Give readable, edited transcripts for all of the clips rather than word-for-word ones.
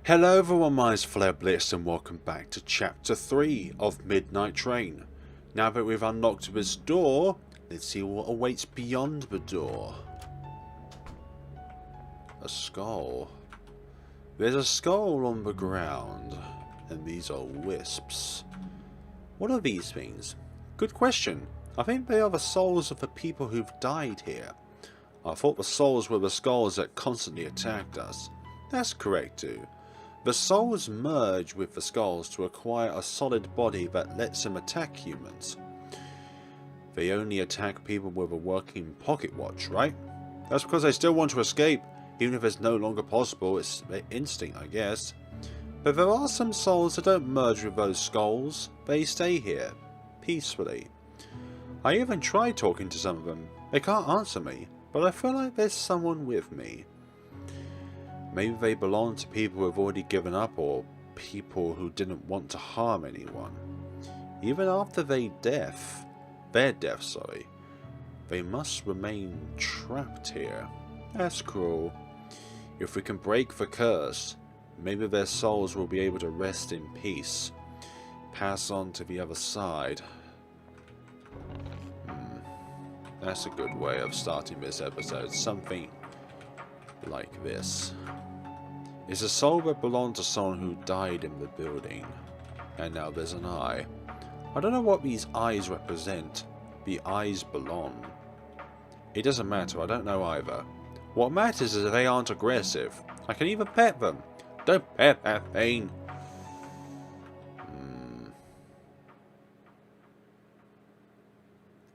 Hello everyone, my name is FlareBlitzed and welcome back to Chapter 3 of Midnight Train. Now that we've unlocked this door, let's see what awaits beyond the door. A skull. There's a skull on the ground, and these are wisps. What are these things? Good question. I think they are the souls of the people who've died here. I thought the souls were the skulls that constantly attacked us. That's correct too. The souls merge with the skulls to acquire a solid body that lets them attack humans. They only attack people with a working pocket watch, right? That's because they still want to escape, even if it's no longer possible. It's their instinct, I guess. But there are some souls that don't merge with those skulls. They stay here, peacefully. I even tried talking to some of them. They can't answer me, but I feel like there's someone with me. Maybe they belong to people who have already given up, or people who didn't want to harm anyone. Even after their death, they must remain trapped here. That's cruel. If we can break the curse, maybe their souls will be able to rest in peace. Pass on to the other side. That's a good way of starting this episode. Something like this. It's a soul that belonged to someone who died in the building. And now there's an eye. I don't know what these eyes represent. The eyes belong. It doesn't matter, I don't know either. What matters is that they aren't aggressive. I can even pet them. Don't pet that thing.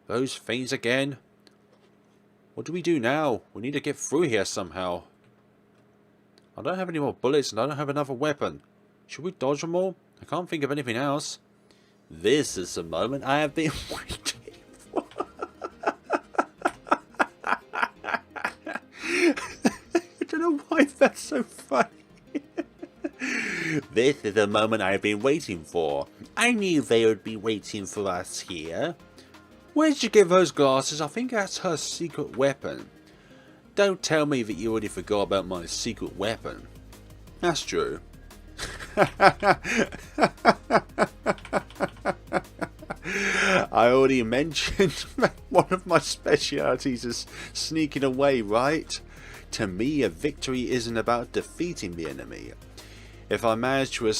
Those things again? What do we do now? We need to get through here somehow. I don't have any more bullets and I don't have another weapon. Should we dodge them all? I can't think of anything else. This is the moment I have been waiting for. I don't know why that's so funny. This is the moment I have been waiting for. I knew they would be waiting for us here. Where did you get those glasses? I think that's her secret weapon. Don't tell me that you already forgot about my secret weapon. That's true. I already mentioned that one of my specialities is sneaking away, right? To me, a victory isn't about defeating the enemy. If I manage to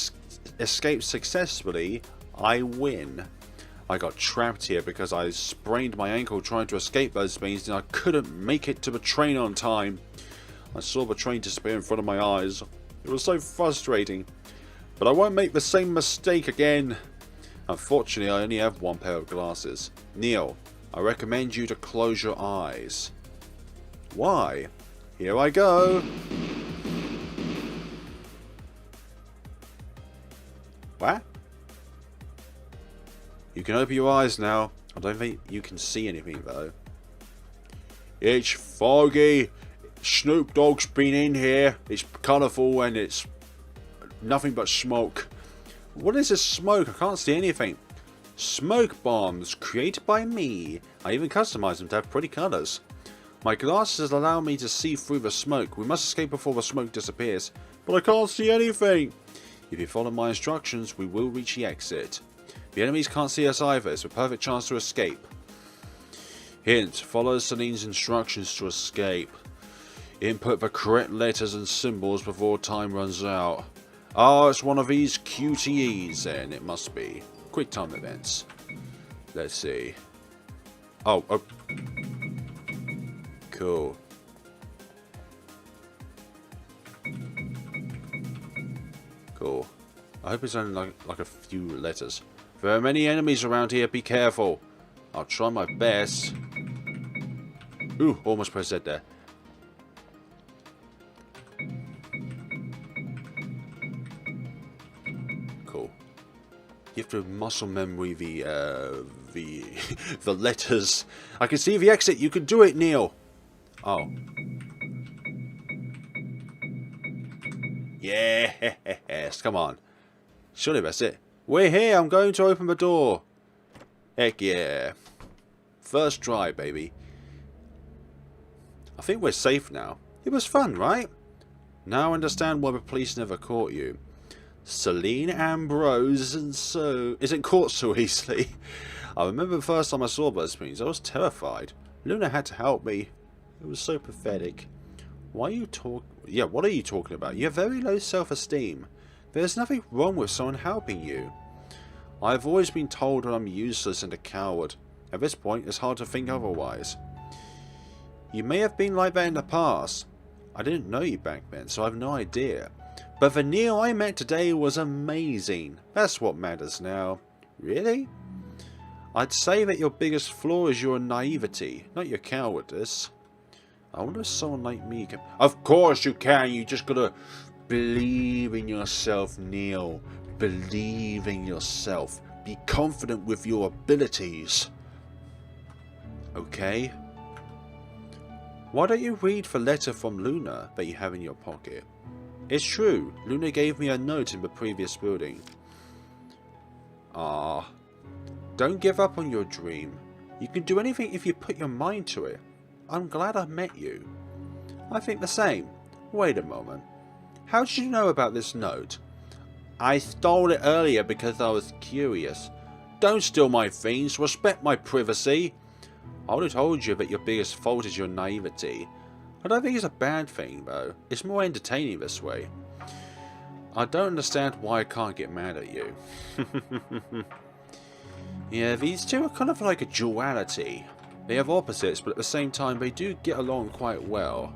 escape successfully, I win. I got trapped here because I sprained my ankle trying to escape those things and I couldn't make it to the train on time. I saw the train disappear in front of my eyes. It was so frustrating. But I won't make the same mistake again. Unfortunately, I only have one pair of glasses. Neil, I recommend you to close your eyes. Why? Here I go. What? You can open your eyes now. I don't think you can see anything though. It's foggy. Snoop Dogg's been in here. It's colourful and it's nothing but smoke. What is this smoke? I can't see anything. Smoke bombs created by me. I even customized them to have pretty colours. My glasses allow me to see through the smoke. We must escape before the smoke disappears. But I can't see anything. If you follow my instructions, we will reach the exit. The enemies can't see us either. It's a perfect chance to escape. Hint: follow Celine's instructions to escape. Input the correct letters and symbols before time runs out. Oh, it's one of these QTEs then. It must be. Quick time events. Let's see. Oh. Cool. Cool. I hope it's only like a few letters. There are many enemies around here, be careful. I'll try my best. Ooh, almost pressed Z there. Cool. You have to muscle memory the letters. I can see the exit. You can do it, Neil. Oh. Yes, come on. Surely that's it. We're here, I'm going to open the door. Heck yeah. First try, baby. I think we're safe now. It was fun, right? Now I understand why the police never caught you. Celine Ambrose isn't caught so easily. I remember the first time I saw those things, I was terrified. Luna had to help me. It was so pathetic. What are you talking about? You have very low self-esteem. There's nothing wrong with someone helping you. I've always been told that I'm useless and a coward. At this point, it's hard to think otherwise. You may have been like that in the past. I didn't know you back then, so I have no idea. But the Neil I met today was amazing. That's what matters now. Really? I'd say that your biggest flaw is your naivety, not your cowardice. I wonder if someone like me can... Of course you can, you just gotta believe in yourself, Neil. Believe in yourself. Be confident with your abilities. Okay? Why don't you read the letter from Luna that you have in your pocket? It's true, Luna gave me a note in the previous building. Don't give up on your dream. You can do anything if you put your mind to it. I'm glad I met you. I think the same. Wait a moment. How did you know about this note? I stole it earlier because I was curious. Don't steal my things, respect my privacy. I would have told you that your biggest fault is your naivety. I don't think it's a bad thing though. It's more entertaining this way. I don't understand why I can't get mad at you. Yeah, these two are kind of like a duality. They have opposites, but at the same time they do get along quite well.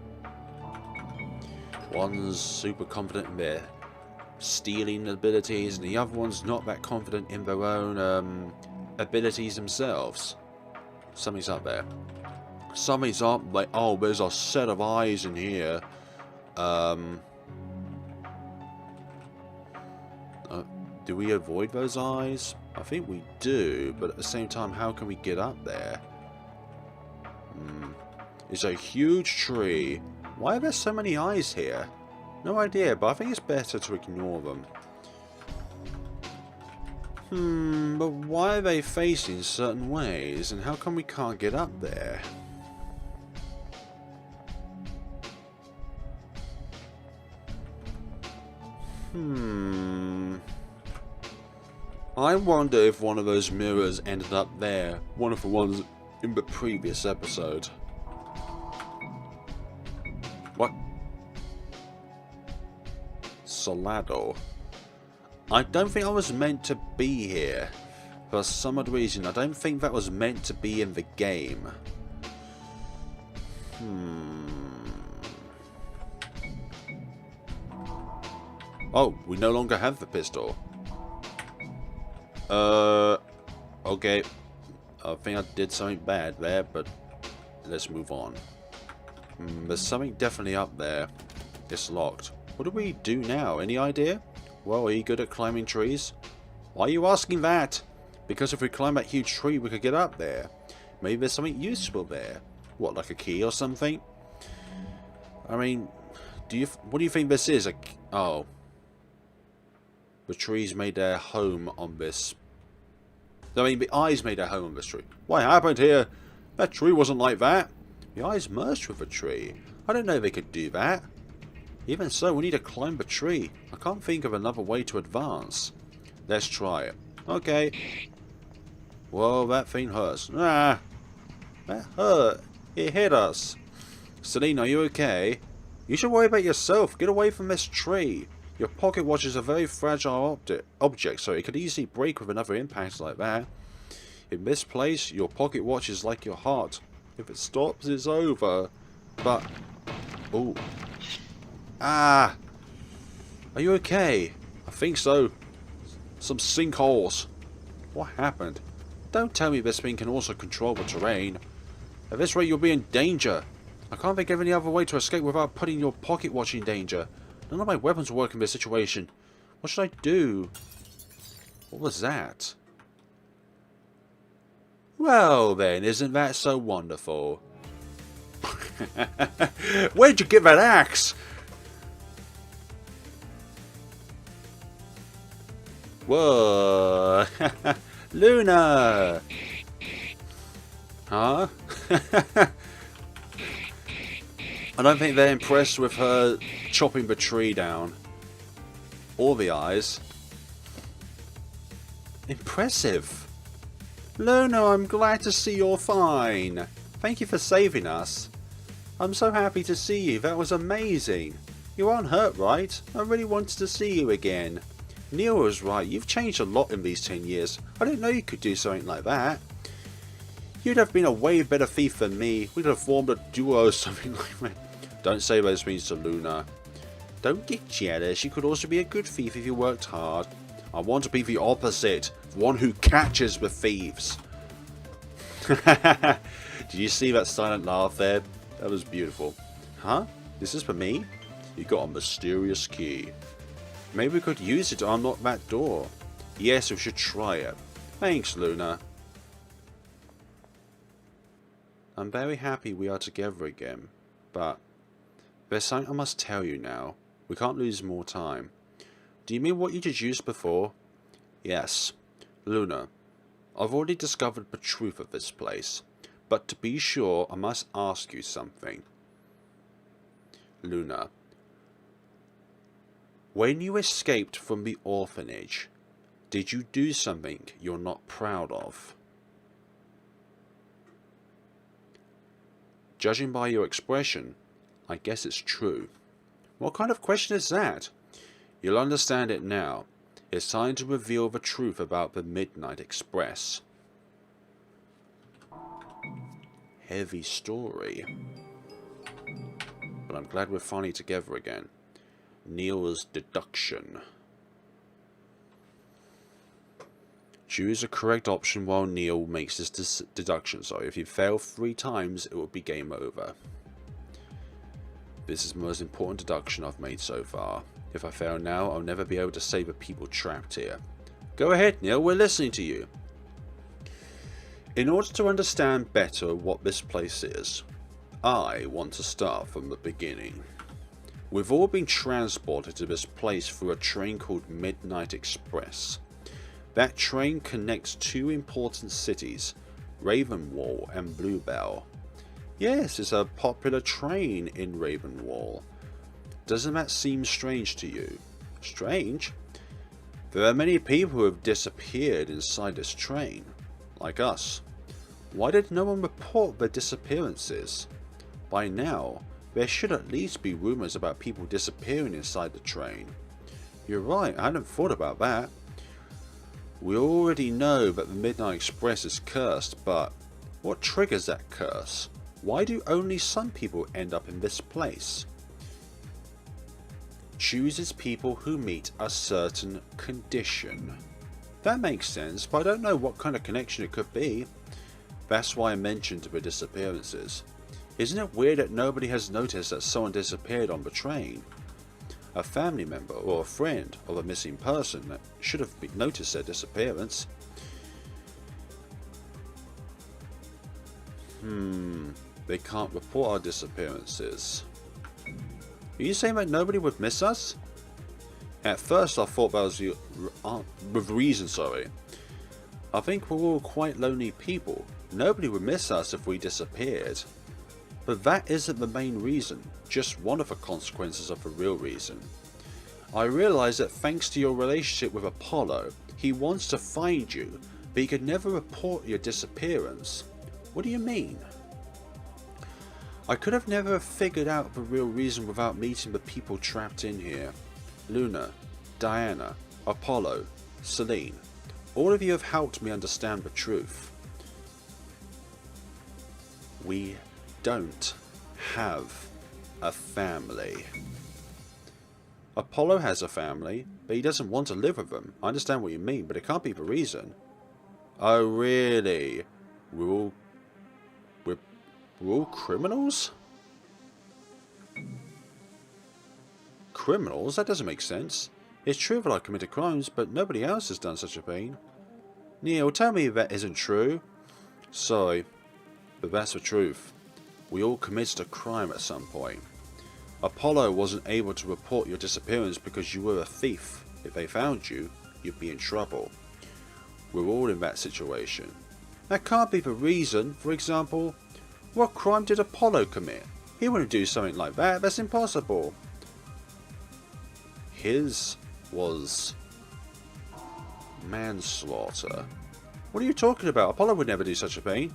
One's super confident in their stealing abilities, and the other one's not that confident in their own abilities themselves. Something's up there. Something's up, like, oh, there's a set of eyes in here. Do we avoid those eyes? I think we do, but at the same time, how can we get up there? It's a huge tree. Why are there so many eyes here? No idea, but I think it's better to ignore them. But why are they facing certain ways, and how come we can't get up there? I wonder if one of those mirrors ended up there, one of the ones in the previous episode. What? Solado. I don't think I was meant to be here. For some odd reason, I don't think that was meant to be in the game. Oh, we no longer have the pistol. Okay. I think I did something bad there, but let's move on. There's something definitely up there. It's locked. What do we do now? Any idea? Well, are you good at climbing trees? Why are you asking that? Because if we climb that huge tree, we could get up there. Maybe there's something useful there. What, like a key or something? I mean, what do you think this is? Oh. The trees made their home on this. I mean, the eyes made their home on this tree. What happened here? That tree wasn't like that. The eyes merged with the tree. I didn't know they could do that. Even so, we need to climb the tree. I can't think of another way to advance. Let's try it. Okay. Whoa, that thing hurts. Ah, that hurt. It hit us. Celine, are you okay? You should worry about yourself. Get away from this tree. Your pocket watch is a very fragile object, so it could easily break with another impact like that. In this place, your pocket watch is like your heart. If it stops, it's over. But... oh. Ah! Are you okay? I think so. Some sinkholes. What happened? Don't tell me this thing can also control the terrain. At this rate, you'll be in danger. I can't think of any other way to escape without putting your pocket watch in danger. None of my weapons will work in this situation. What should I do? What was that? Well then, isn't that so wonderful? Where'd you get that axe? Whoa! Luna! Huh? I don't think they're impressed with her chopping the tree down. Or the eyes. Impressive. Luna, I'm glad to see you're fine. Thank you for saving us. I'm so happy to see you. That was amazing. You aren't hurt, right? I really wanted to see you again. Neil was right. You've changed a lot in these 10 years. I didn't know you could do something like that. You'd have been a way better thief than me. We'd have formed a duo or something like that. Don't say those things to Luna. Don't get jealous. You could also be a good thief if you worked hard. I want to be the opposite. The one who catches the thieves. Did you see that silent laugh there? That was beautiful. Huh? This is for me? You got a mysterious key. Maybe we could use it to unlock that door. Yes, we should try it. Thanks, Luna. I'm very happy we are together again, but there's something I must tell you now. We can't lose more time. Do you mean what you deduced before? Yes. Luna, I've already discovered the truth of this place, but to be sure I must ask you something. Luna, when you escaped from the orphanage, did you do something you're not proud of? Judging by your expression, I guess it's true. What kind of question is that? You'll understand it now. It's time to reveal the truth about the Midnight Express. Heavy story. But I'm glad we're finally together again. Neil's deduction. Choose a correct option while Neil makes this deduction. So if you fail 3 times, it will be game over. This is the most important deduction I've made so far. If I fail now, I'll never be able to save the people trapped here. Go ahead, Neil, we're listening to you. In order to understand better what this place is, I want to start from the beginning. We've all been transported to this place through a train called Midnight Express. That train connects 2 important cities, Ravenwall and Bluebell. Yes, it's a popular train in Ravenwall. Doesn't that seem strange to you? Strange? There are many people who have disappeared inside this train, like us. Why did no one report their disappearances? By now, there should at least be rumors about people disappearing inside the train. You're right, I hadn't thought about that. We already know that the Midnight Express is cursed, but what triggers that curse? Why do only some people end up in this place? Chooses people who meet a certain condition. That makes sense, but I don't know what kind of connection it could be. That's why I mentioned the disappearances. Isn't it weird that nobody has noticed that someone disappeared on the train? A family member or a friend of a missing person that should have noticed their disappearance. They can't report our disappearances. Are you saying that nobody would miss us? At first I thought that was with reason, sorry. I think we're all quite lonely people. Nobody would miss us if we disappeared. But that isn't the main reason, just one of the consequences of the real reason. I realise that thanks to your relationship with Apollo, he wants to find you, but he could never report your disappearance. What do you mean? I could have never figured out the real reason without meeting the people trapped in here. Luna, Diana, Apollo, Celine, all of you have helped me understand the truth. We don't have a family. Apollo has a family, but he doesn't want to live with them. I understand what you mean, but it can't be the reason. Oh really? We're all criminals? Criminals? That doesn't make sense. It's true that I committed crimes, but nobody else has done such a thing. Neil, tell me that isn't true. Sorry, but that's the truth. We all committed a crime at some point. Apollo wasn't able to report your disappearance because you were a thief. If they found you, you'd be in trouble. We're all in that situation. That can't be the reason. For example, what crime did Apollo commit? He wouldn't do something like that. That's impossible. His was manslaughter. What are you talking about? Apollo would never do such a thing.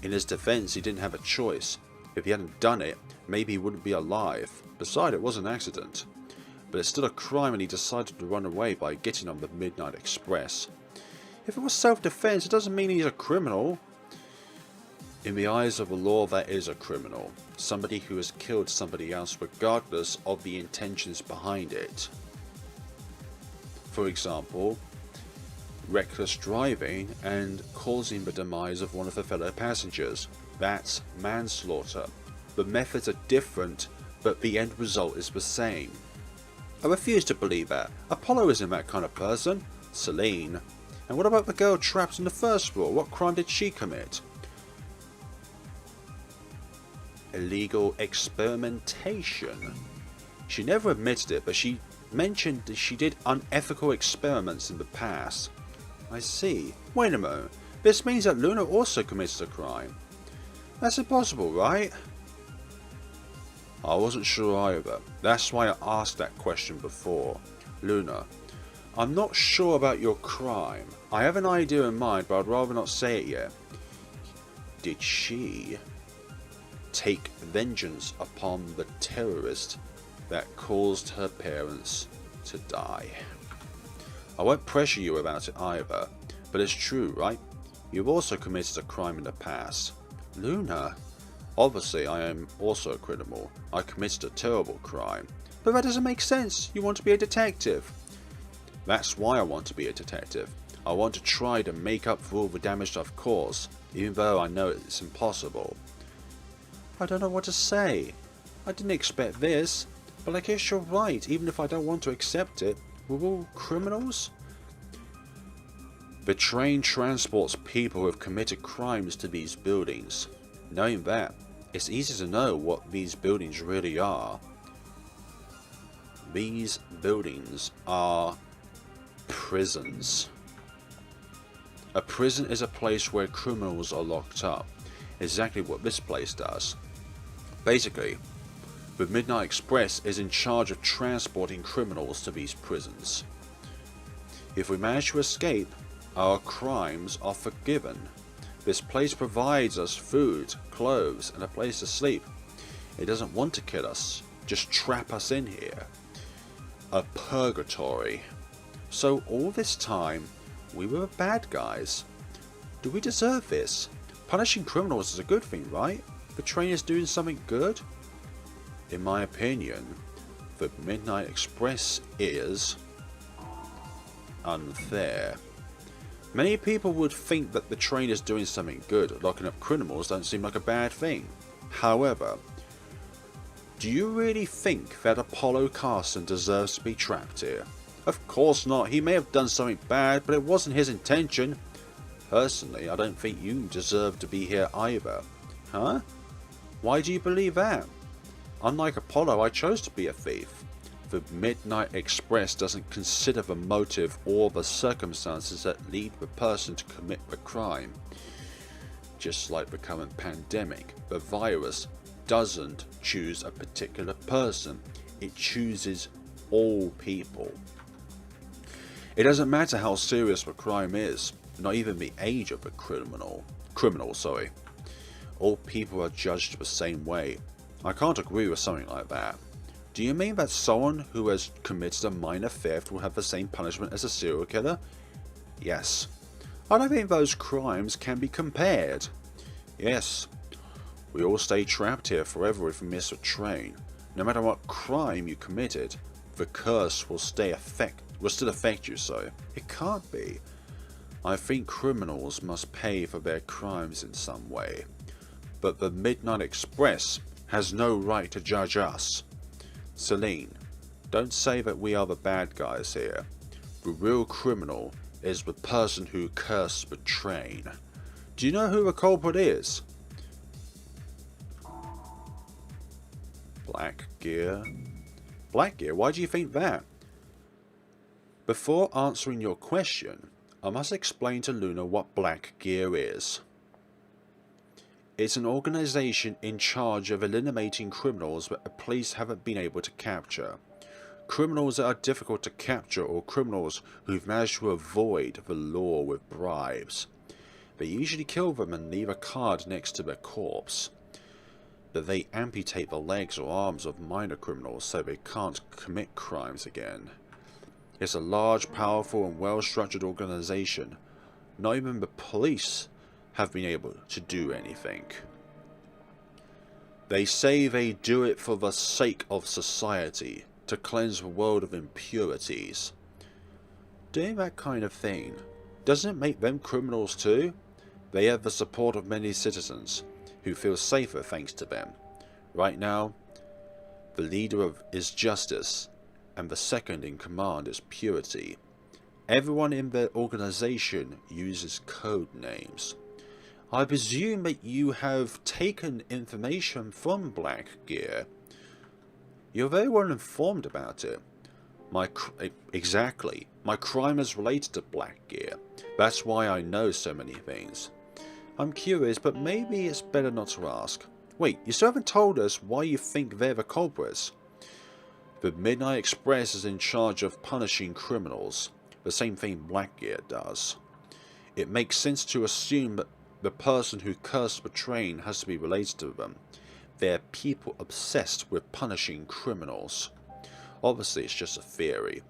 In his defense, he didn't have a choice. If he hadn't done it, maybe he wouldn't be alive. Besides, it was an accident. But it's still a crime, and he decided to run away by getting on the Midnight Express. If it was self-defense, it doesn't mean he's a criminal. In the eyes of the law, that is a criminal. Somebody who has killed somebody else regardless of the intentions behind it. For example, reckless driving and causing the demise of one of the fellow passengers. That's manslaughter. The methods are different, but the end result is the same. I refuse to believe that. Apollo isn't that kind of person. Celine. And what about the girl trapped in the first floor? What crime did she commit? Illegal experimentation. She never admitted it, but she mentioned that she did unethical experiments in the past. I see. Wait a moment. This means that Luna also commits a crime. That's impossible, right? I wasn't sure either. That's why I asked that question before. Luna, I'm not sure about your crime. I have an idea in mind, but I'd rather not say it yet. Did she take vengeance upon the terrorist that caused her parents to die? I won't pressure you about it either, but it's true, right? You've also committed a crime in the past. Luna? Obviously, I am also a criminal. I committed a terrible crime. But that doesn't make sense. You want to be a detective. That's why I want to be a detective. I want to try to make up for all the damage I've caused, even though I know it's impossible. I don't know what to say. I didn't expect this, but I guess you're right, even if I don't want to accept it. We're all criminals? The train transports people who have committed crimes to these buildings. Knowing that, it's easy to know what these buildings really are. These buildings are prisons. A prison is a place where criminals are locked up. Exactly what this place does. Basically, the Midnight Express is in charge of transporting criminals to these prisons. If we manage to escape, our crimes are forgiven. This place provides us food, clothes, and a place to sleep. It doesn't want to kill us, just trap us in here. A purgatory. So all this time, we were bad guys. Do we deserve this? Punishing criminals is a good thing, right? The train is doing something good? In my opinion, the Midnight Express is unfair. Many people would think that the train is doing something good. Locking up criminals don't seem like a bad thing. However, do you really think that Apollo Carson deserves to be trapped here? Of course not. He may have done something bad, but it wasn't his intention. Personally, I don't think you deserve to be here either. Huh? Why do you believe that? Unlike Apollo, I chose to be a thief. The Midnight Express doesn't consider the motive or the circumstances that lead the person to commit the crime. Just like the current pandemic, the virus doesn't choose a particular person. It chooses all people. It doesn't matter how serious the crime is, not even the age of the criminal. All people are judged the same way. I can't agree with something like that. Do you mean that someone who has committed a minor theft will have the same punishment as a serial killer? Yes. I don't think those crimes can be compared. Yes. We all stay trapped here forever if we miss a train. No matter what crime you committed, the curse will still affect you, so it can't be. I think criminals must pay for their crimes in some way. But the Midnight Express has no right to judge us. Celine, don't say that we are the bad guys here. The real criminal is the person who cursed the train. Do you know who the culprit is? Black Gear? Black Gear? Why do you think that? Before answering your question, I must explain to Luna what Black Gear is. It's an organization in charge of eliminating criminals that the police haven't been able to capture. Criminals that are difficult to capture, or criminals who've managed to avoid the law with bribes. They usually kill them and leave a card next to their corpse. But they amputate the legs or arms of minor criminals so they can't commit crimes again. It's a large, powerful and well-structured organization. Not even the police have been able to do anything. They say they do it for the sake of society, to cleanse the world of impurities. Doing that kind of thing, doesn't it make them criminals too? They have the support of many citizens, who feel safer thanks to them. Right now, the leader is justice, and the second in command is purity. Everyone in their organization uses code names. I presume that you have taken information from Black Gear. You're very well informed about it. Exactly. My crime is related to Black Gear. That's why I know so many things. I'm curious, but maybe it's better not to ask. Wait, you still haven't told us why you think they're the culprits. The Midnight Express is in charge of punishing criminals. The same thing Black Gear does. It makes sense to assume that the person who cursed the train has to be related to them. They're people obsessed with punishing criminals. Obviously, it's just a theory.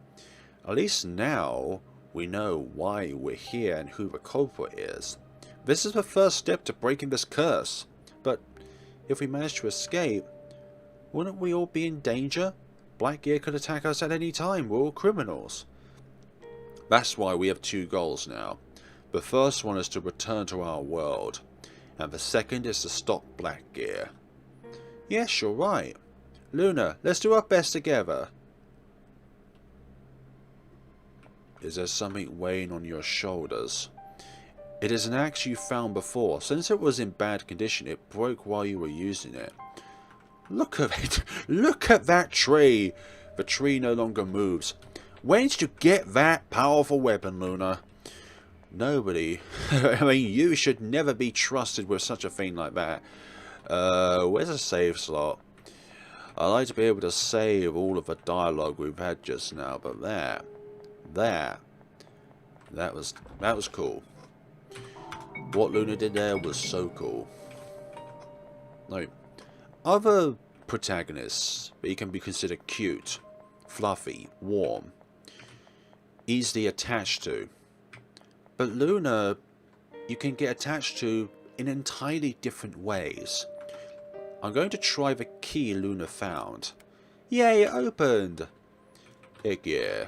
At least now we know why we're here and who the culprit is. This is the first step to breaking this curse. But if we manage to escape, wouldn't we all be in danger? Black Gear could attack us at any time. We're all criminals. That's why we have two goals now. The first one is to return to our world, and the second is to stop Black Gear. Yes, you're right. Luna, let's do our best together. Is there something weighing on your shoulders? It is an axe you found before. Since it was in bad condition, it broke while you were using it. Look at it. Look at that tree. The tree no longer moves. Where did you get that powerful weapon, Luna? Nobody. I mean, you should never be trusted with such a thing like that. Where's a save slot? I like to be able to save all of the dialogue we've had just now, but that was cool. What Luna did there was so cool. No, other protagonists, they can be considered cute, fluffy, warm, easily attached to. But Luna, you can get attached to in entirely different ways. I'm going to try the key Luna found. Yay, it opened! Heck yeah.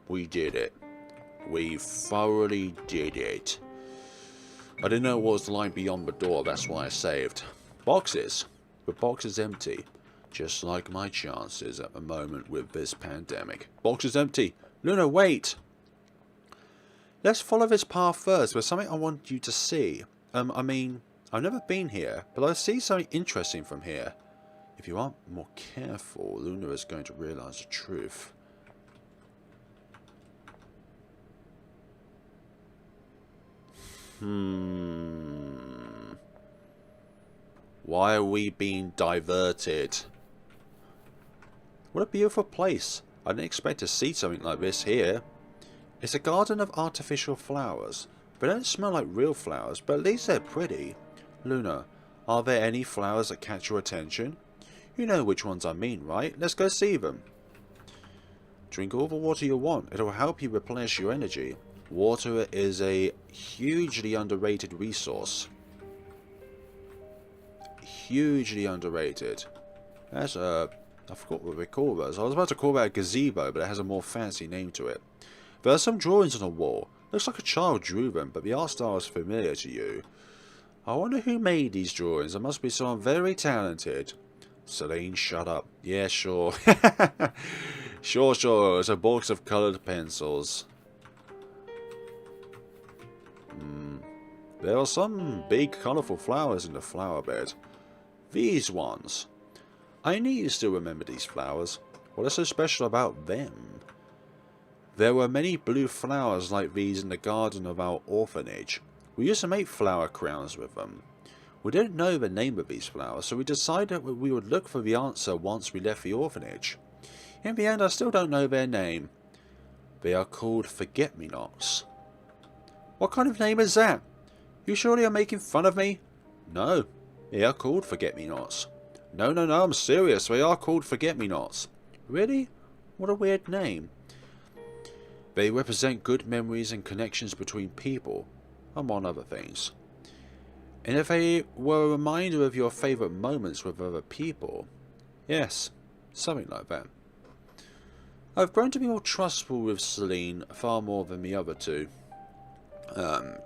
We did it. We thoroughly did it. I didn't know what was the line beyond the door, that's why I saved. Boxes. The box is empty. Just like my chances at the moment with this pandemic. Box is empty. Luna, wait! Let's follow this path first. There's something I want you to see. I mean, I've never been here, but I see something interesting from here. If you aren't more careful, Luna is going to realise the truth. Why are we being diverted? What a beautiful place. I didn't expect to see something like this here. It's a garden of artificial flowers. They don't smell like real flowers, but at least they're pretty. Luna, are there any flowers that catch your attention? You know which ones I mean, right? Let's go see them. Drink all the water you want. It'll help you replenish your energy. Water is a hugely underrated resource. Hugely underrated. That's I forgot what we call those. I was about to call that a gazebo, but it has a more fancy name to it. There are some drawings on the wall. Looks like a child drew them, but the art style is familiar to you. I wonder who made these drawings. There must be someone very talented. Celine, shut up. Yeah, sure. Sure. It's a box of coloured pencils. There are some big colourful flowers in the flower bed. These ones. I knew you still remember these flowers. What is so special about them? There were many blue flowers like these in the garden of our orphanage. We used to make flower crowns with them. We didn't know the name of these flowers, so we decided that we would look for the answer once we left the orphanage. In the end, I still don't know their name. They are called forget-me-nots. What kind of name is that? You surely are making fun of me? No, they are called forget-me-nots. No, I'm serious. They are called forget-me-nots. Really? What a weird name. They represent good memories and connections between people, among other things. And if they were a reminder of your favourite moments with other people, yes, something like that. I've grown to be more trustful with Celine far more than the other two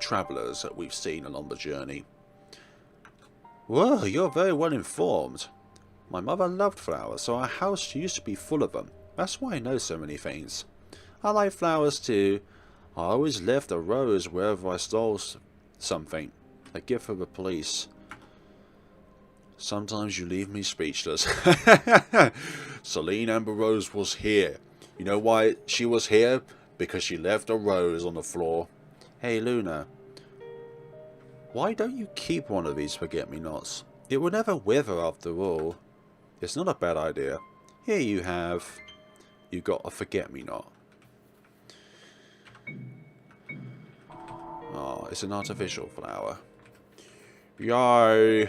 travellers that we've seen along the journey. Whoa, you're very well informed. My mother loved flowers, so our house used to be full of them. That's why I know so many things. I like flowers too. I always left a rose wherever I stole something. A gift for the police. Sometimes you leave me speechless. Celine Amber Rose was here. You know why she was here? Because she left a rose on the floor. Hey Luna, why don't you keep one of these forget-me-nots? It will never wither after all. It's not a bad idea. Here you have. You got a forget-me-not. Oh, it's an artificial flower. Yay!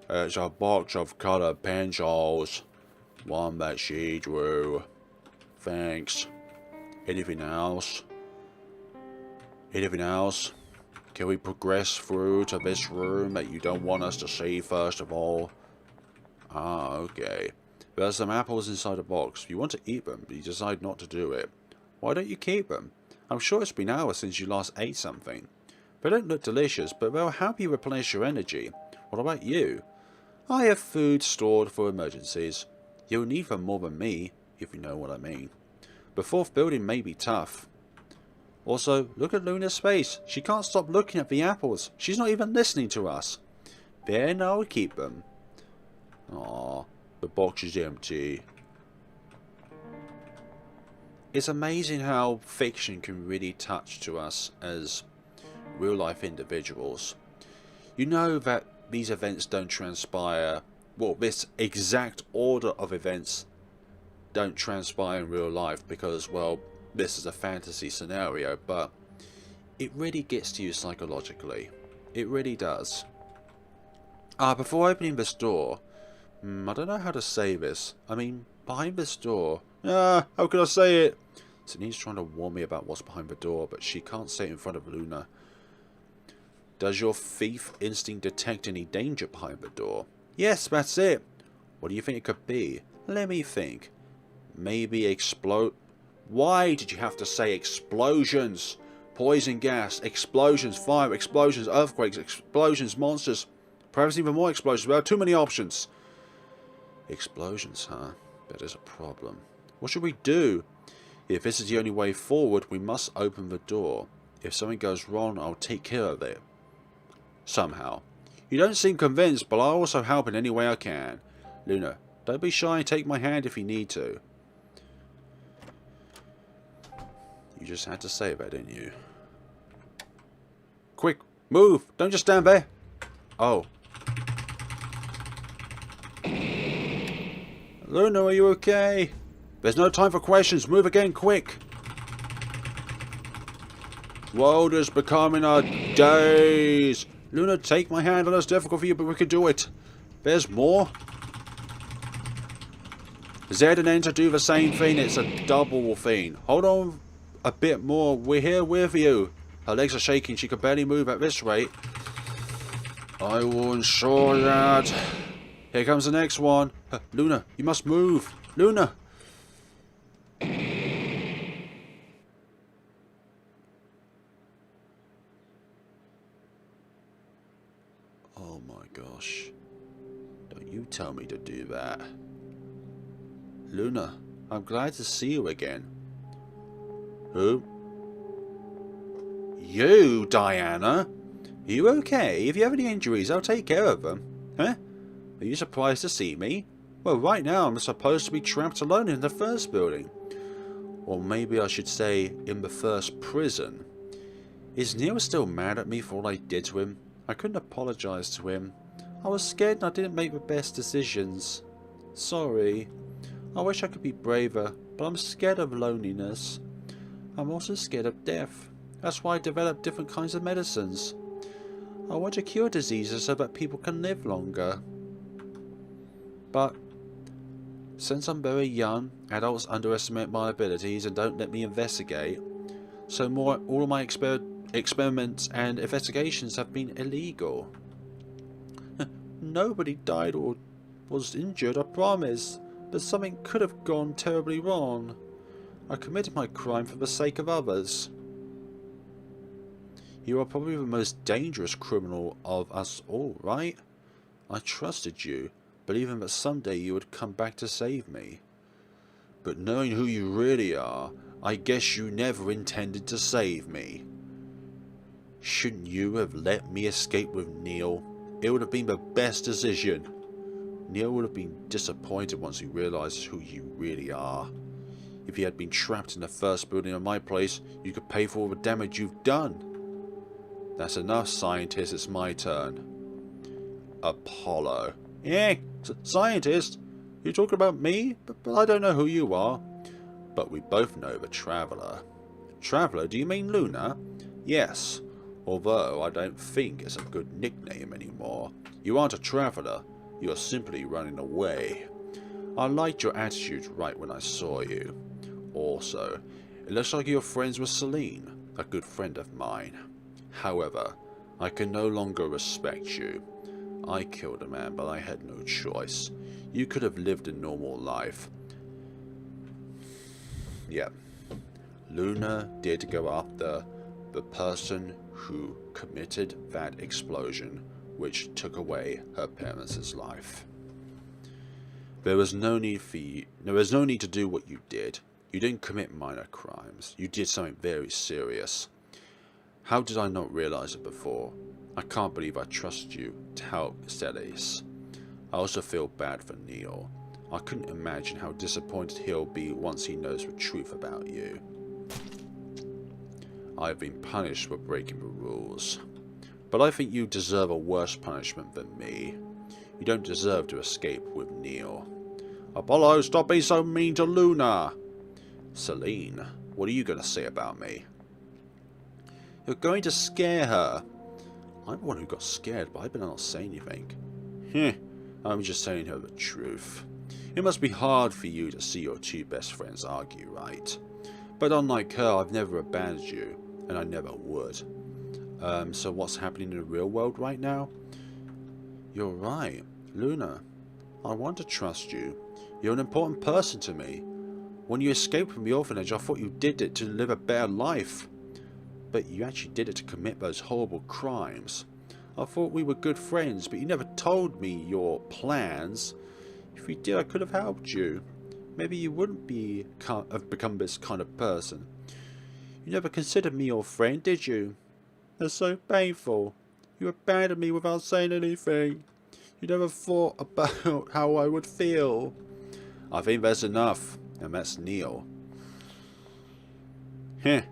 It's a box of colored pencils. One that she drew. Thanks. Anything else? Anything else? Can we progress through to this room that you don't want us to see first of all? Ah, okay. There's some apples inside a box. You want to eat them, but you decide not to do it. Why don't you keep them? I'm sure it's been hours since you last ate something. They don't look delicious, but they'll help you replenish your energy. What about you? I have food stored for emergencies. You'll need them more than me, if you know what I mean. The fourth building may be tough. Also, look at Luna's face. She can't stop looking at the apples. She's not even listening to us. Then I'll keep them. Aw, the box is empty. It's amazing how fiction can really touch to us as real-life individuals. You know that these events don't transpire, well, this exact order of events don't transpire in real life because, well, this is a fantasy scenario, but it really gets to you psychologically. It really does. Before opening this door, I don't know how to say this. I mean, behind this door... how can I say it? Sydney's trying to warn me about what's behind the door, but she can't say it in front of Luna. Does your thief instinct detect any danger behind the door? Yes, that's it. What do you think it could be? Let me think. Maybe explode... Why did you have to say explosions? Poison gas, explosions, fire, explosions, earthquakes, explosions, monsters. Perhaps even more explosions. There are too many options. Explosions, huh? That is a problem. What should we do? If this is the only way forward, we must open the door. If something goes wrong, I'll take care of it. Somehow. You don't seem convinced, but I'll also help in any way I can. Luna, don't be shy and take my hand if you need to. You just had to say that, didn't you? Quick, move! Don't just stand there! Oh. Luna, are you okay? There's no time for questions. Move again, quick! World is becoming a daze! Luna, take my hand. I know it's difficult for you, but we can do it. There's more. Z and N to do the same thing. It's a double thing. Hold on a bit more. We're here with you. Her legs are shaking. She can barely move at this rate. I will ensure that. Here comes the next one. Luna, you must move. Luna. Oh my gosh. Don't you tell me to do that. Luna, I'm glad to see you again. Who? You, Diana? Are you okay? If you have any injuries, I'll take care of them. Huh? Are you surprised to see me? Well, right now I'm supposed to be trapped alone in the first building. Or maybe I should say, in the first prison. Is Neil still mad at me for what I did to him? I couldn't apologise to him. I was scared and I didn't make the best decisions. Sorry. I wish I could be braver, but I'm scared of loneliness. I'm also scared of death. That's why I developed different kinds of medicines. I want to cure diseases so that people can live longer. But since I'm very young, adults underestimate my abilities and don't let me investigate. So all of my experiments and investigations have been illegal. Nobody died or was injured, I promise. But something could have gone terribly wrong. I committed my crime for the sake of others. You are probably the most dangerous criminal of us all, right? I trusted you, believing that someday you would come back to save me. But knowing who you really are, I guess you never intended to save me. Shouldn't you have let me escape with Neil? It would have been the best decision. Neil would have been disappointed once he realized who you really are. If you had been trapped in the first building of my place, you could pay for all the damage you've done. That's enough, scientist. It's my turn. Apollo. Eh? Scientist? You talking about me? But I don't know who you are. But we both know the Traveller. Traveller? Do you mean Luna? Yes. Although I don't think it's a good nickname anymore. You aren't a Traveller. You're simply running away. I liked your attitude right when I saw you. Also, it looks like you're friends with Celine, a good friend of mine. However, I can no longer respect you. I killed a man, but I had no choice. You could have lived a normal life. Yeah. Luna did go after the person who committed that explosion, which took away her parents' life. There was no need to do what you did. You didn't commit minor crimes. You did something very serious. How did I not realize it before? I can't believe I trusted you to help Stelis. I also feel bad for Neil. I couldn't imagine how disappointed he'll be once he knows the truth about you. I have been punished for breaking the rules. But I think you deserve a worse punishment than me. You don't deserve to escape with Neil. Apollo, stop being so mean to Luna! Celine, what are you going to say about me? You're going to scare her. I'm the one who got scared, but I better not say anything. I'm just telling her the truth. It must be hard for you to see your two best friends argue, right? But unlike her, I've never abandoned you, and I never would. So what's happening in the real world right now? You're right, Luna. I want to trust you. You're an important person to me. When you escaped from the orphanage, I thought you did it to live a better life. But you actually did it to commit those horrible crimes. I thought we were good friends, but you never told me your plans. If you did, I could have helped you. Maybe you wouldn't have become this kind of person. You never considered me your friend, did you? That's so painful. You abandoned me without saying anything. You never thought about how I would feel. I think that's enough, and that's Neil. Here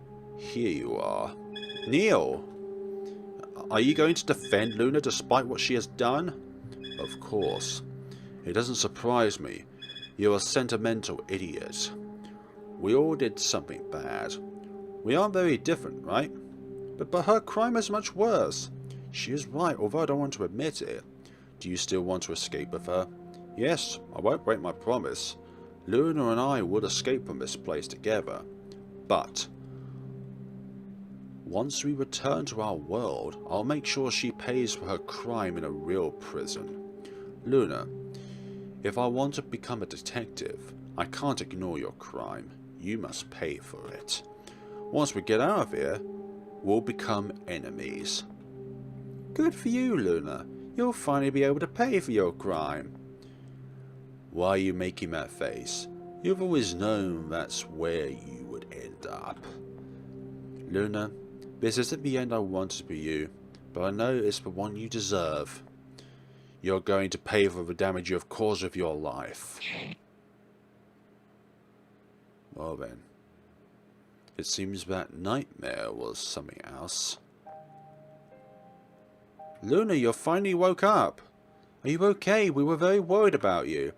you are. Neil! Are you going to defend Luna despite what she has done? Of course. It doesn't surprise me. You're a sentimental idiot. We all did something bad. We aren't very different, right? But her crime is much worse. She is right, although I don't want to admit it. Do you still want to escape with her? Yes, I won't break my promise. Luna and I would escape from this place together. But once we return to our world, I'll make sure she pays for her crime in a real prison. Luna, if I want to become a detective, I can't ignore your crime. You must pay for it. Once we get out of here, we'll become enemies. Good for you, Luna. You'll finally be able to pay for your crime. Why are you making that face? You've always known that's where you would end up. Luna, this isn't the end I wanted for you, but I know it's the one you deserve. You're going to pay for the damage you have caused with your life. Well then, it seems that nightmare was something else. Luna, you finally woke up. Are you okay? We were very worried about you.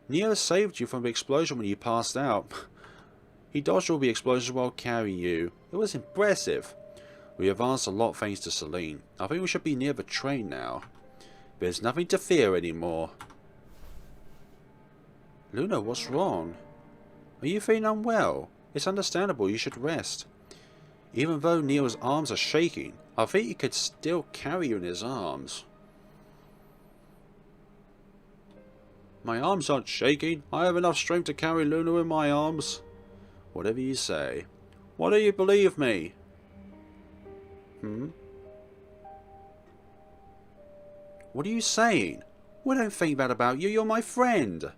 Neo saved you from the explosion when you passed out. He dodged all the explosions while carrying you. It was impressive. We advanced a lot thanks to Celine. I think we should be near the train now. There's nothing to fear anymore. Luna, what's wrong? Are you feeling unwell? It's understandable, you should rest. Even though Neo's arms are shaking, I think he could still carry you in his arms. My arms aren't shaking. I have enough strength to carry Luna in my arms. Whatever you say. Why don't you believe me? What are you saying? We don't think that about you. You're my friend.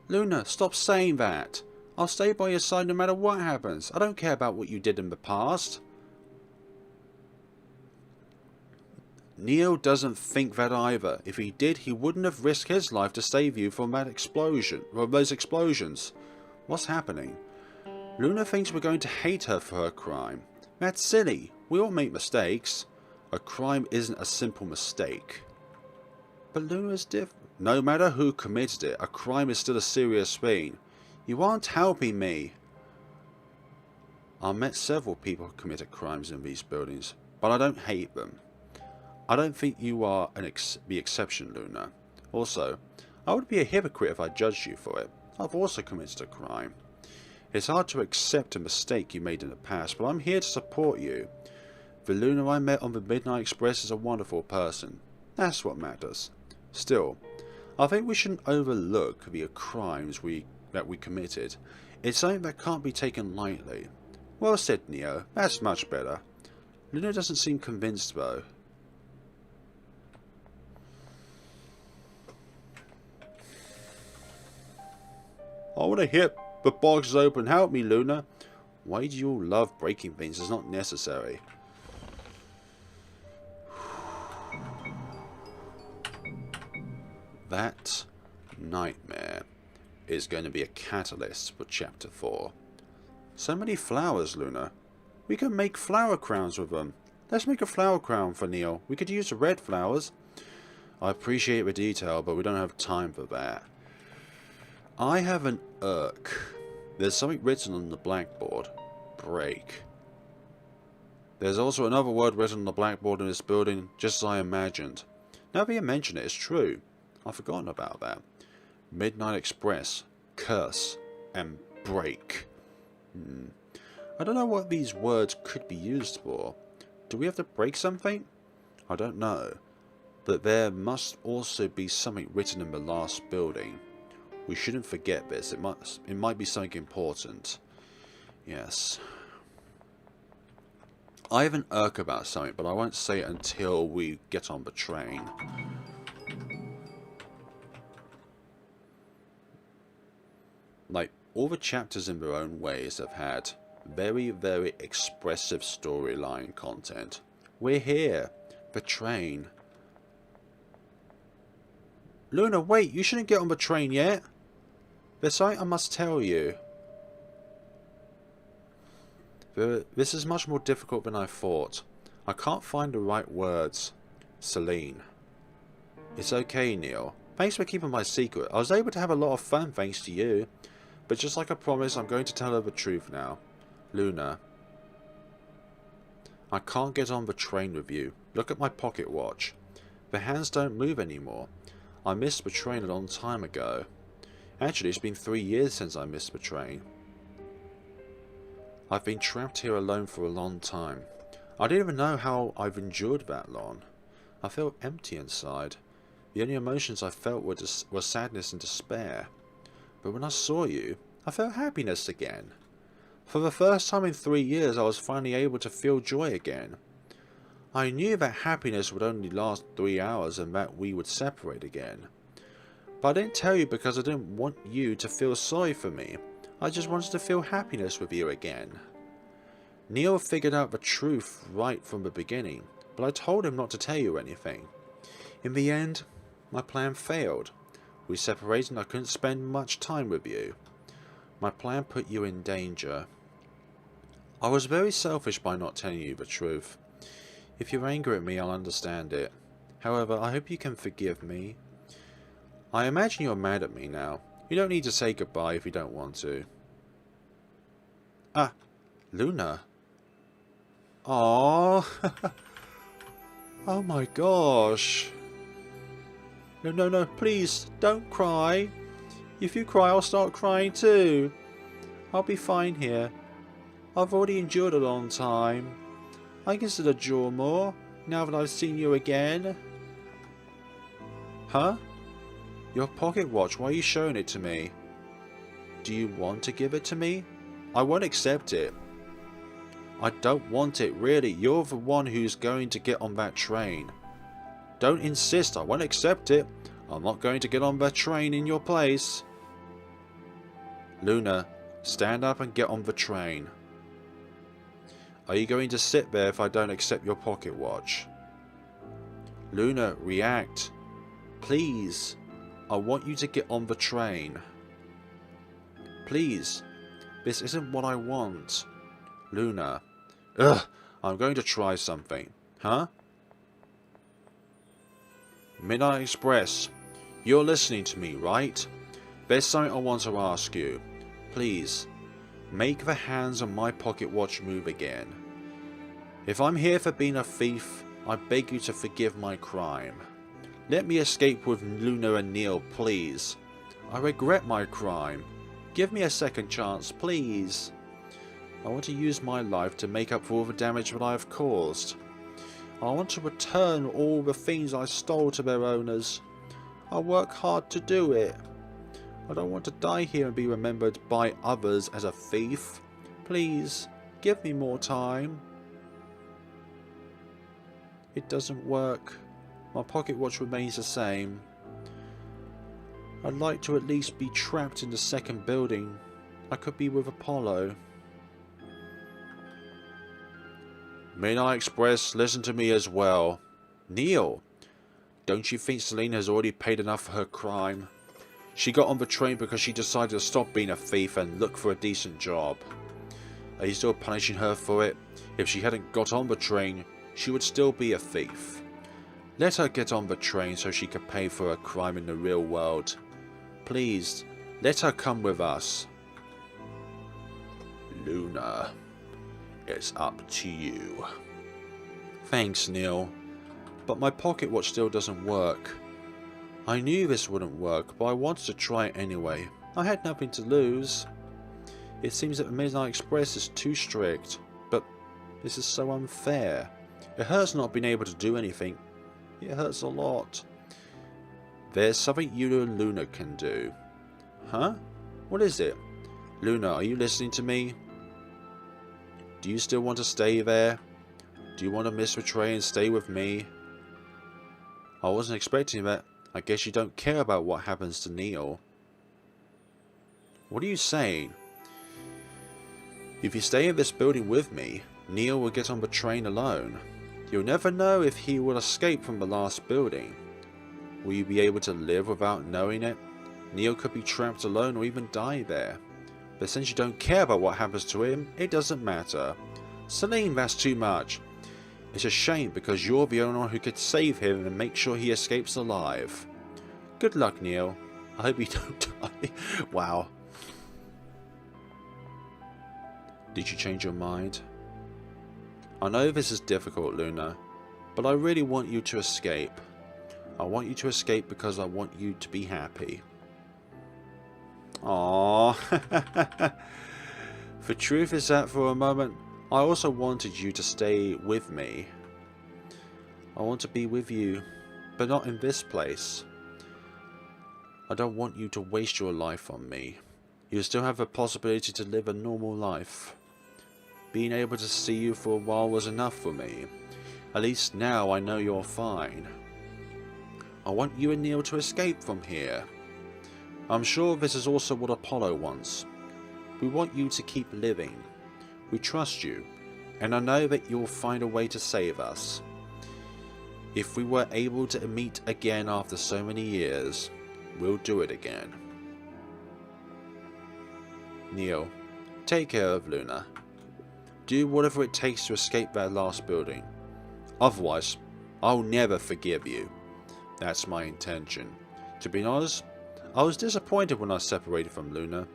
Luna, stop saying that. I'll stay by your side no matter what happens. I don't care about what you did in the past. Neo doesn't think that either. If he did, he wouldn't have risked his life to save you from that explosion, or those explosions. What's happening? Luna thinks we're going to hate her for her crime. That's silly. We all make mistakes. A crime isn't a simple mistake. But Luna's different. No matter who committed it, a crime is still a serious thing. You aren't helping me. I met several people who committed crimes in these buildings, but I don't hate them. I don't think you are the exception, Luna. Also, I would be a hypocrite if I judged you for it. I've also committed a crime. It's hard to accept a mistake you made in the past, but I'm here to support you. The Luna I met on the Midnight Express is a wonderful person. That's what matters. Still, I think we shouldn't overlook the crimes that we committed. It's something that can't be taken lightly. Well said, Neo. That's much better. Luna doesn't seem convinced, though. I want to hit the box open. Help me, Luna. Why do you all love breaking things? It's not necessary. That nightmare is going to be a catalyst for Chapter 4. So many flowers, Luna. We can make flower crowns with them. Let's make a flower crown for Neil. We could use the red flowers. I appreciate the detail, but we don't have time for that. I have an irk. There's something written on the blackboard. Break. There's also another word written on the blackboard in this building, just as I imagined. Now that you mention it, it's true. I've forgotten about that. Midnight Express, curse, and break. I don't know what these words could be used for. Do we have to break something? I don't know. But there must also be something written in the last building. We shouldn't forget this. It might be something important. Yes. I have an irk about something, but I won't say it until we get on the train. Like, all the chapters in their own ways have had very, very expressive storyline content. We're here. The train. Luna, wait, you shouldn't get on the train yet. There's something I must tell you. This is much more difficult than I thought. I can't find the right words. Celine. It's okay, Neil. Thanks for keeping my secret. I was able to have a lot of fun thanks to you. But just like I promised, I'm going to tell her the truth now. Luna. I can't get on the train with you. Look at my pocket watch. The hands don't move anymore. I missed the train a long time ago. Actually, it's been 3 years since I missed the train. I've been trapped here alone for a long time. I didn't even know how I've endured that long. I felt empty inside. The only emotions I felt were sadness and despair. But when I saw you, I felt happiness again. For the first time in 3 years, I was finally able to feel joy again. I knew that happiness would only last 3 hours and that we would separate again. But I didn't tell you because I didn't want you to feel sorry for me. I just wanted to feel happiness with you again. Neil figured out the truth right from the beginning, but I told him not to tell you anything. In the end, my plan failed. We separated and I couldn't spend much time with you. My plan put you in danger. I was very selfish by not telling you the truth. If you're angry at me, I'll understand it. However, I hope you can forgive me. I imagine you're mad at me now. You don't need to say goodbye if you don't want to. Ah, Luna. Aww. Oh my gosh. No, no, no, please, don't cry. If you cry, I'll start crying too. I'll be fine here. I've already endured a long time. I can still endure more, now that I've seen you again. Huh? Your pocket watch, why are you showing it to me? Do you want to give it to me? I won't accept it. I don't want it, really. You're the one who's going to get on that train. Don't insist, I won't accept it. I'm not going to get on that train in your place. Luna, stand up and get on the train. Are you going to sit there if I don't accept your pocket watch? Luna, react. Please. I want you to get on the train. Please. This isn't what I want. Luna. Ugh. I'm going to try something. Huh? Midnight Express. You're listening to me, right? There's something I want to ask you. Please. Make the hands on my pocket watch move again. If I'm here for being a thief, I beg you to forgive my crime. Let me escape with Luna and Neil, please. I regret my crime. Give me a second chance, please. I want to use my life to make up for all the damage that I have caused. I want to return all the things I stole to their owners. I work hard to do it. I don't want to die here and be remembered by others as a thief. Please, give me more time. It doesn't work. My pocket watch remains the same. I'd like to at least be trapped in the second building. I could be with Apollo. Midnight Express, listen to me as well. Neil, don't you think Selena has already paid enough for her crime? She got on the train because she decided to stop being a thief and look for a decent job. Are you still punishing her for it? If she hadn't got on the train, she would still be a thief. Let her get on the train so she can pay for her crime in the real world. Please, let her come with us. Luna, it's up to you. Thanks, Neil. But my pocket watch still doesn't work. I knew this wouldn't work, but I wanted to try it anyway. I had nothing to lose. It seems that the Midnight Express is too strict, but this is so unfair. It hurts not being able to do anything. It hurts a lot. There's something you and Luna can do. Huh? What is it? Luna, are you listening to me? Do you still want to stay there? Do you want to miss the train and stay with me? I wasn't expecting that. I guess you don't care about what happens to Neil. What are you saying? If you stay in this building with me, Neil will get on the train alone. You'll never know if he will escape from the last building. Will you be able to live without knowing it? Neil could be trapped alone or even die there. But since you don't care about what happens to him, it doesn't matter. Celine, that's too much. It's a shame because you're the only one who could save him and make sure he escapes alive. Good luck, Neil. I hope you don't die. Wow. Did you change your mind? I know this is difficult, Luna, but I really want you to escape. I want you to escape because I want you to be happy. Aww. The truth is that for a moment, I also wanted you to stay with me. I want to be with you, but not in this place. I don't want you to waste your life on me. You still have the possibility to live a normal life. Being able to see you for a while was enough for me. At least now I know you're fine. I want you and Neil to escape from here. I'm sure this is also what Apollo wants. We want you to keep living. We trust you, and I know that you'll find a way to save us. If we were able to meet again after so many years, we'll do it again. Neil, take care of Luna. Do whatever it takes to escape that last building. Otherwise, I'll never forgive you. That's my intention. To be honest, I was disappointed when I separated from Luna.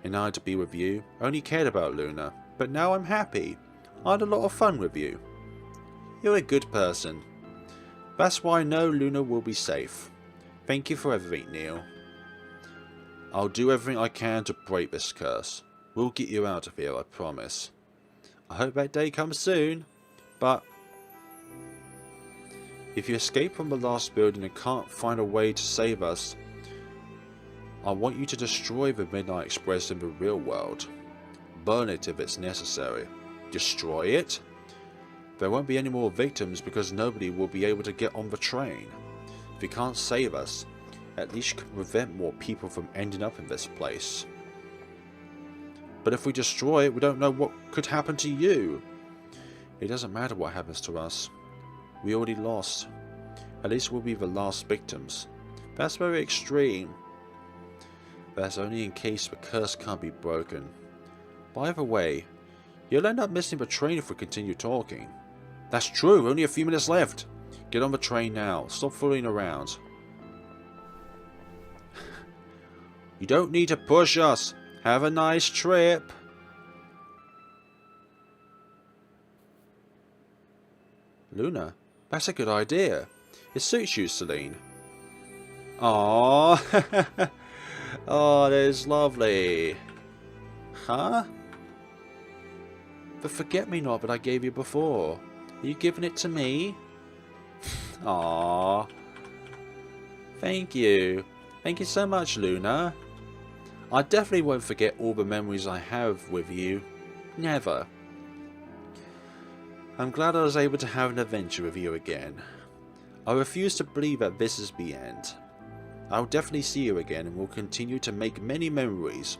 And I had to be with you. I only cared about Luna. But now I'm happy. I had a lot of fun with you. You're a good person. That's why I know Luna will be safe. Thank you for everything, Neil. I'll do everything I can to break this curse. We'll get you out of here, I promise. I hope that day comes soon. But if you escape from the last building and can't find a way to save us, I want you to destroy the Midnight Express in the real world. Burn it if it's necessary. Destroy it? There won't be any more victims because nobody will be able to get on the train. If you can't save us, at least you can prevent more people from ending up in this place. But if we destroy it, we don't know what could happen to you. It doesn't matter what happens to us. We already lost. At least we'll be the last victims. That's very extreme. That's only in case the curse can't be broken. By the way, you'll end up missing the train if we continue talking. That's true, only a few minutes left. Get on the train now. Stop fooling around. You don't need to push us. Have a nice trip. Luna, that's a good idea. It suits you, Celine. Aww. Oh, that is lovely. Huh? The forget-me-not that I gave you before. Are you giving it to me? Aww. Thank you. Thank you so much, Luna. I definitely won't forget all the memories I have with you. Never. I'm glad I was able to have an adventure with you again. I refuse to believe that this is the end. I'll definitely see you again and we'll continue to make many memories.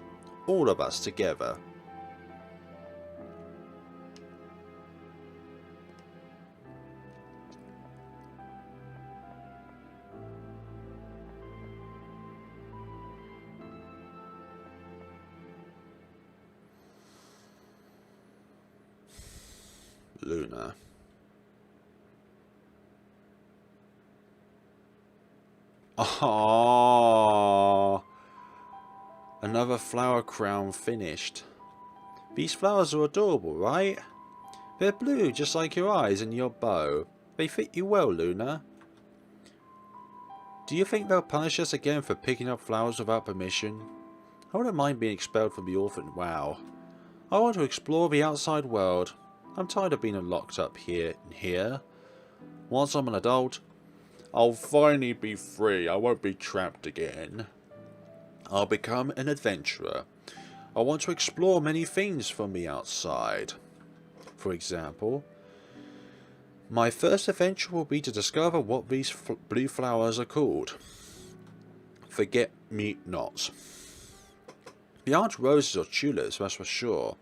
All of us together. Luna. Aww. Another flower crown finished. These flowers are adorable, right? They're blue, just like your eyes and your bow. They fit you well, Luna. Do you think they'll punish us again for picking up flowers without permission? I wouldn't mind being expelled from the orphan. Wow. I want to explore the outside world. I'm tired of being locked up here and here. Once I'm an adult, I'll finally be free. I won't be trapped again. I'll become an adventurer. I want to explore many things from the outside. For example, my first adventure will be to discover what these blue flowers are called. Forget-me-nots. They aren't roses or tulips, that's for sure.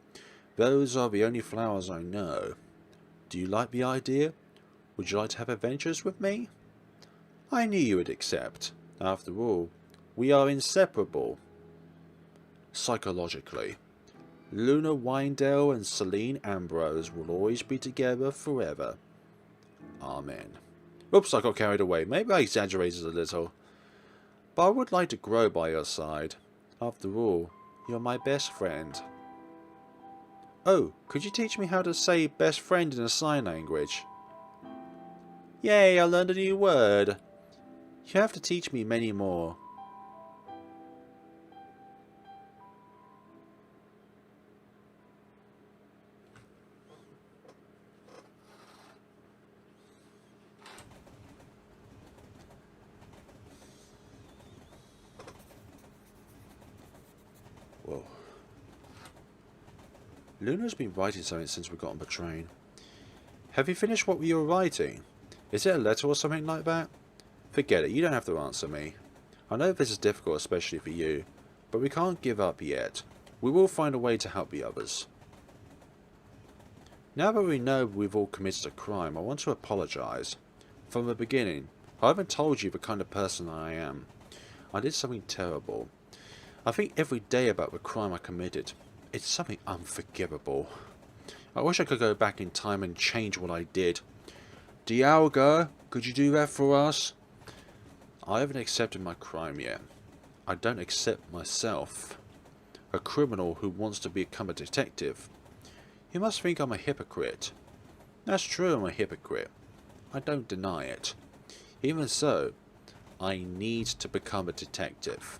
Those are the only flowers I know. Do you like the idea? Would you like to have adventures with me? I knew you would accept. After all, we are inseparable. Psychologically. Luna Wyndell and Celine Ambrose will always be together forever. Amen. Oops, I got carried away. Maybe I exaggerated a little. But I would like to grow by your side. After all, you're my best friend. Oh, could you teach me how to say best friend in a sign language? Yay, I learned a new word. You have to teach me many more. Whoa. Luna's been writing something since we got on the train. Have you finished what you were writing? Is it a letter or something like that? Forget it, you don't have to answer me. I know this is difficult, especially for you, but we can't give up yet. We will find a way to help the others. Now that we know we've all committed a crime, I want to apologise. From the beginning, I haven't told you the kind of person I am. I did something terrible. I think every day about the crime I committed. It's something unforgivable. I wish I could go back in time and change what I did. Dialga, could you do that for us? I haven't accepted my crime yet. I don't accept myself. A criminal who wants to become a detective. You must think I'm a hypocrite. That's true, I'm a hypocrite. I don't deny it. Even so, I need to become a detective.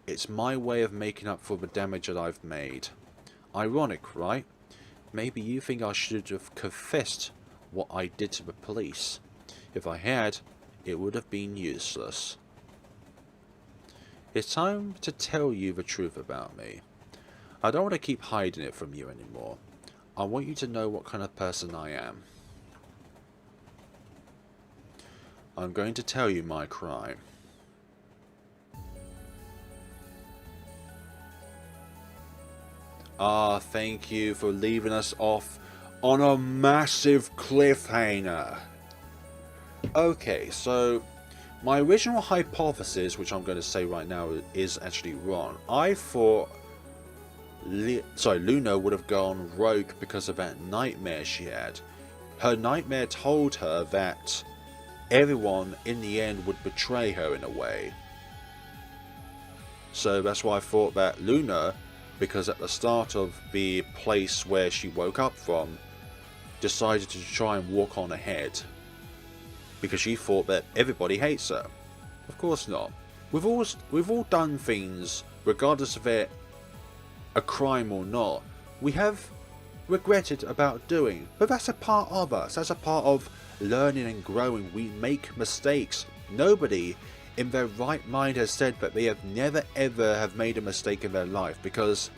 It's my way of making up for the damage that I've made. Ironic, right? Maybe you think I should have confessed what I did to the police. If I had, it would have been useless. It's time to tell you the truth about me. I don't want to keep hiding it from you anymore. I want you to know what kind of person I am. I'm going to tell you my crime. Ah, thank you for leaving us off on a massive cliffhanger. Okay, so my original hypothesis, which I'm going to say right now, is actually wrong. I thought Luna would have gone rogue because of that nightmare she had. Her nightmare told her that everyone in the end would betray her in a way. So that's why I thought that Luna, because at the start of the place where she woke up from, decided to try and walk on ahead. Because she thought that everybody hates her. Of course not. We've all done things, regardless of it a crime or not, we have regretted about doing. But that's a part of us. That's a part of learning and growing. We make mistakes. Nobody in their right mind has said that they have never ever have made a mistake in their life, because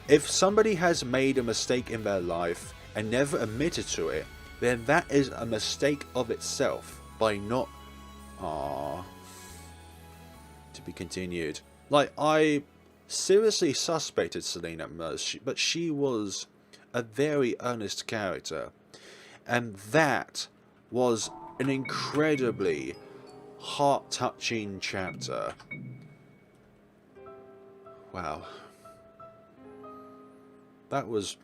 if somebody has made a mistake in their life and never admitted to it, then that is a mistake of itself. By not to be continued. Like, I seriously suspected Selena at most, but she was a very earnest character, and that was an incredibly heart-touching chapter. Wow. That was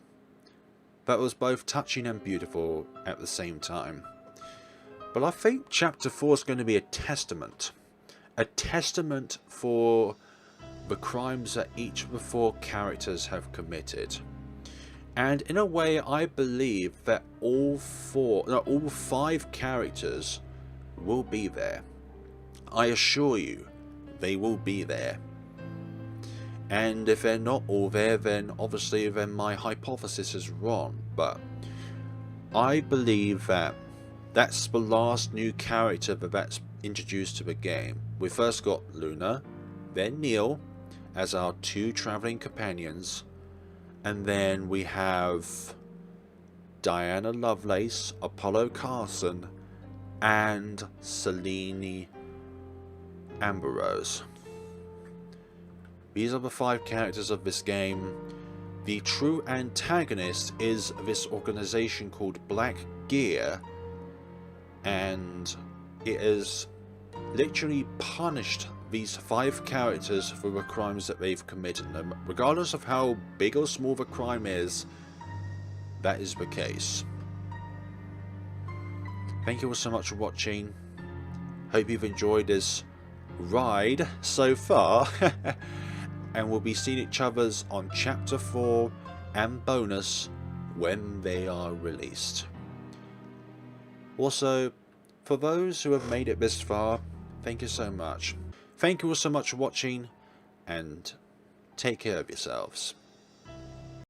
both touching and beautiful at the same time. But I think chapter 4 is going to be a testament for the crimes that each of the 4 characters have committed. And in a way, I believe that all 5 characters will be there. I assure you, they will be there. And if they're not all there, then obviously then my hypothesis is wrong. But I believe that that's the last new character that's introduced to the game. We first got Luna, then Neil as our 2 travelling companions, and then we have Diana Lovelace, Apollo Carson, and Selene Ambrose. These are the 5 characters of this game. The true antagonist is this organization called Black Gear, and it has literally punished these 5 characters for the crimes that they've committed. Regardless of how big or small the crime is, that is the case. Thank you all so much for watching. Hope you've enjoyed this ride so far. And we'll be seeing each other's on chapter 4 and bonus when they are released. Also, for those who have made it this far, thank you so much. Thank you all so much for watching, and take care of yourselves.